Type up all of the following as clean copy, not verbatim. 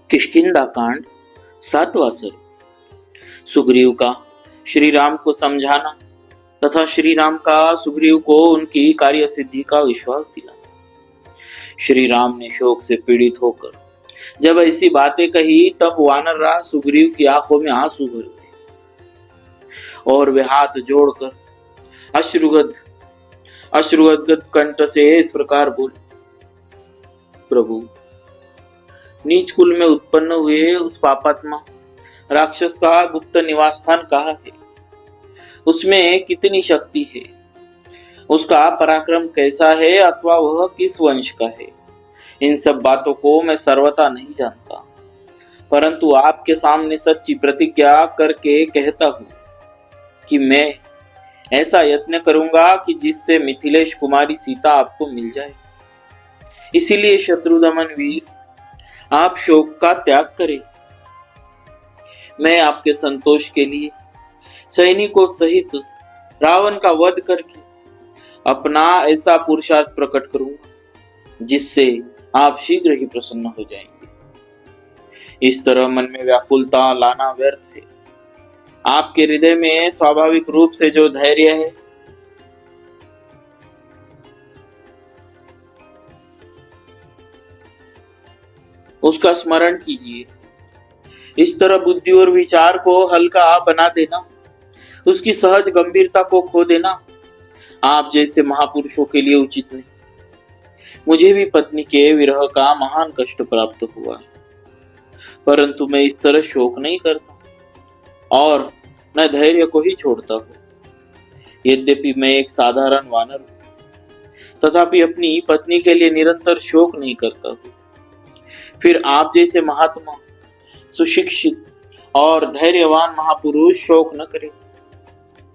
किष्किंधा कांड 7वां सर्ग। सुग्रीव का श्री राम को समझाना तथा श्री राम का सुग्रीव को उनकी कार्य सिद्धि का विश्वास दिलाना। श्री राम ने शोक से पीड़ित होकर जब ऐसी बातें कही तब वानर राज सुग्रीव की आंखों में आंसू भर गए और वे हाथ जोड़कर अश्रुगद कंठ से इस प्रकार बोले, प्रभु, नीच कुल में उत्पन्न हुए उस पापात्मा राक्षस का गुप्त निवास स्थान कहाँ है? उसमें कितनी शक्ति है? उसका पराक्रम कैसा है अथवा वह किस वंश का है? इन सब बातों को मैं सर्वथा नहीं जानता, परंतु आपके सामने सच्ची प्रतिज्ञा करके कहता हूँ कि मैं ऐसा यत्न करूंगा कि जिससे मिथिलेश कुमारी सीता आपको मिल जाए। इसीलिए शत्रुदमन वीर, आप शोक का त्याग करें। मैं आपके संतोष के लिए सैनिकों सहित रावण का वध करके अपना ऐसा पुरुषार्थ प्रकट करूंगा जिससे आप शीघ्र ही प्रसन्न हो जाएंगे। इस तरह मन में व्याकुलता लाना व्यर्थ है। आपके हृदय में स्वाभाविक रूप से जो धैर्य है उसका स्मरण कीजिए। इस तरह बुद्धि और विचार को हल्का बना देना, उसकी सहज गंभीरता को खो देना आप जैसे महापुरुषों के लिए उचित नहीं। मुझे भी पत्नी के विरह का महान कष्ट प्राप्त हुआ, परंतु मैं इस तरह शोक नहीं करता और न धैर्य को ही छोड़ता हूँ। यद्यपि मैं एक साधारण वानर हूँ, तथापि अपनी पत्नी के लिए निरंतर शोक नहीं करता हूँ। फिर आप जैसे महात्मा, सुशिक्षित और धैर्यवान महापुरुष शोक न करें,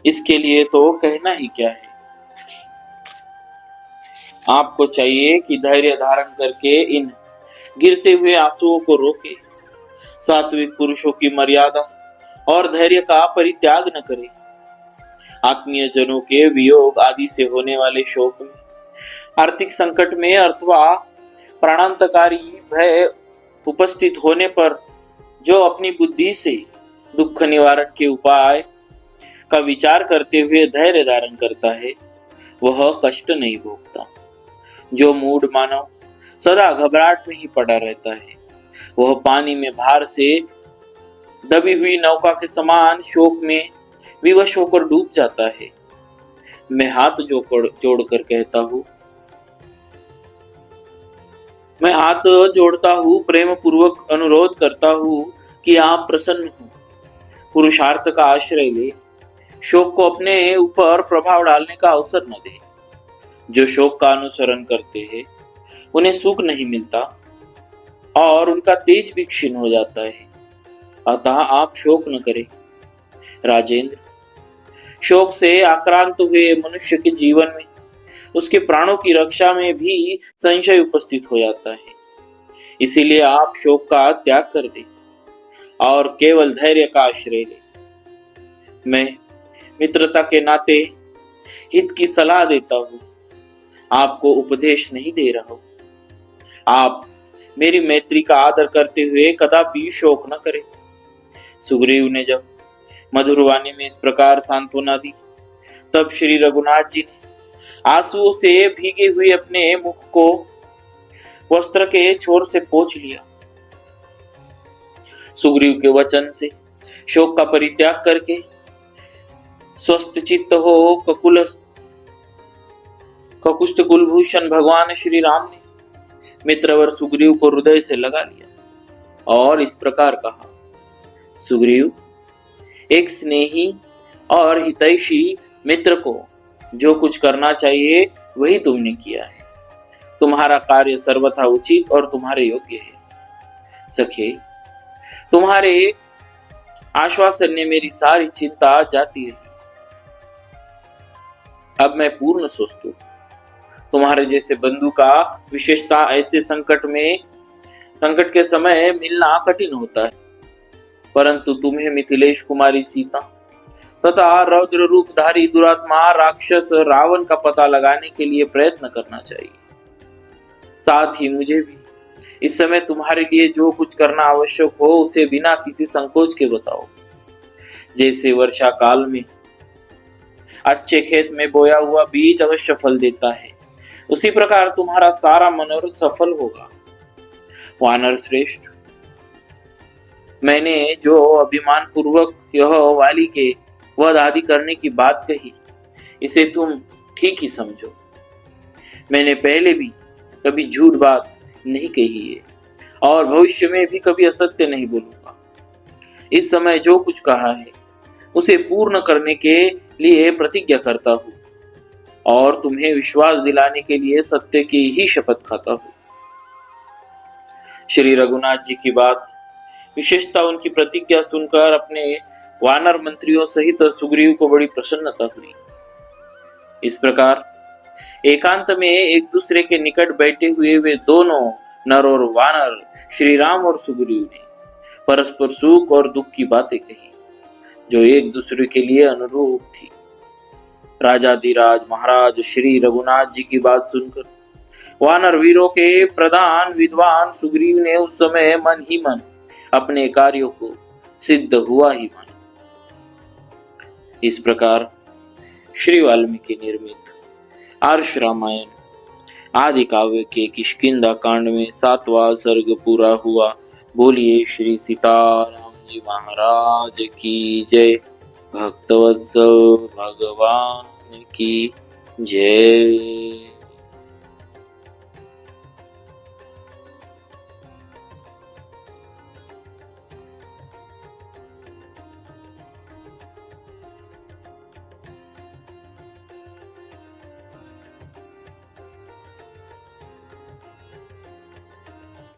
इसके लिए तो कहना ही क्या है। आपको चाहिए कि धैर्य धारण करके इन गिरते हुए आंसुओं को रोके, सात्विक पुरुषों की मर्यादा और धैर्य का परित्याग न करें। आत्मीय जनों के वियोग आदि से होने वाले शोक में, आर्थिक संकट में अथवा प्राणांतकारी भय उपस्थित होने पर जो अपनी बुद्धि से दुख निवारण के उपाय का विचार करते हुए धैर्य धारण करता है, वह कष्ट नहीं भोगता। जो मूढ़ मानव सदा घबराहट में ही पड़ा रहता है, वह पानी में भार से दबी हुई नौका के समान शोक में विवश होकर डूब जाता है। मैं हाथ जोड़कर कहता हूँ, मैं हाथ जोड़ता हूँ, प्रेम पूर्वक अनुरोध करता हूँ कि आप प्रसन्न हो, पुरुषार्थ का आश्रय ले, शोक को अपने ऊपर प्रभाव डालने का अवसर न दे। जो शोक का अनुसरण करते हैं उन्हें सुख नहीं मिलता और उनका तेज भी क्षीण हो जाता है। अतः आप शोक न करें। राजेंद्र, शोक से आक्रांत हुए मनुष्य के जीवन में उसके प्राणों की रक्षा में भी संशय उपस्थित हो जाता है। इसीलिए आप शोक का त्याग कर दें और केवल धैर्य का आश्रय लें। मैं मित्रता के नाते हित की सलाह देता हूँ, आपको उपदेश नहीं दे रहा हूँ। आप मेरी मैत्री का आदर करते हुए कदापि शोक न करें। सुग्रीव ने जब मधुर वाणी में इस प्रकार सांत्वना दी, तब श्री रघुनाथ जी ने आंसुओं से भीगे हुए अपने मुख को वस्त्र के छोर से पोंछ लिया। सुग्रीव के वचन से शोक का परित्याग करके स्वस्थ चित्त हो ककुष्ठ कुलभूषण भगवान श्री राम ने मित्रवर सुग्रीव को हृदय से लगा लिया और इस प्रकार कहा, सुग्रीव, एक स्नेही और हितैषी मित्र को जो कुछ करना चाहिए वही तुमने किया है। तुम्हारा कार्य सर्वथा उचित और तुम्हारे योग्य है। सखे, तुम्हारे आश्वासन ने मेरी सारी चिंता जाती रही। अब मैं पूर्ण स्वस्थ हूं। तुम्हारे जैसे बंधु का विशेषता ऐसे संकट के समय मिलना कठिन होता है, परंतु तुम्हें मिथिलेश कुमारी सीता तथा रौद्र रूपधारी दुरात्मा राक्षस रावण का पता लगाने के लिए प्रयत्न करना चाहिए। साथ ही मुझे भी इस समय तुम्हारे लिए जो कुछ करना आवश्यक हो उसे बिना किसी संकोच के बताओ। जैसे वर्षा काल में अच्छे खेत में बोया हुआ बीज अवश्य फल देता है, उसी प्रकार तुम्हारा सारा मनोरथ सफल होगा। वानर श्रेष्ठ, मैंने जो अभिमान पूर्वक यह वाली के वध आदि करने की बात कही, इसे तुम ठीक ही समझो। मैंने पहले भी कभी झूठ बात नहीं कही है और भविष्य में भी कभी असत्य नहीं बोलूंगा। इस समय जो कुछ कहा है उसे पूर्ण करने के लिए प्रतिज्ञा करता हूँ और तुम्हें विश्वास दिलाने के लिए सत्य की ही शपथ खाता हूँ। श्री रघुनाथ जी की बात, विशेषता उनकी प्रतिज्ञा सुनकर अपने वानर मंत्रियों सहित सुग्रीव को बड़ी प्रसन्नता हुई। इस प्रकार एकांत में एक दूसरे के निकट बैठे हुए वे दोनों नर और वानर, श्री राम और सुग्रीव ने परस्पर सुख और दुख की बातें कही, जो एक दूसरे के लिए अनुरूप थी। राजाधिराज महाराज श्री रघुनाथ जी की बात सुनकर वानर वीरों के प्रधान विद्वान सुग्रीव ने उस समय मन ही मन अपने कार्यों को सिद्ध हुआ ही माना। इस प्रकार श्री वाल्मीकि निर्मित आर्ष रामायण आदि काव्य के किष्किंधा कांड में 7वां सर्ग पूरा हुआ। बोलिए श्री सीताराम जी महाराज की जय। भक्तवत्सल भगवान की जय।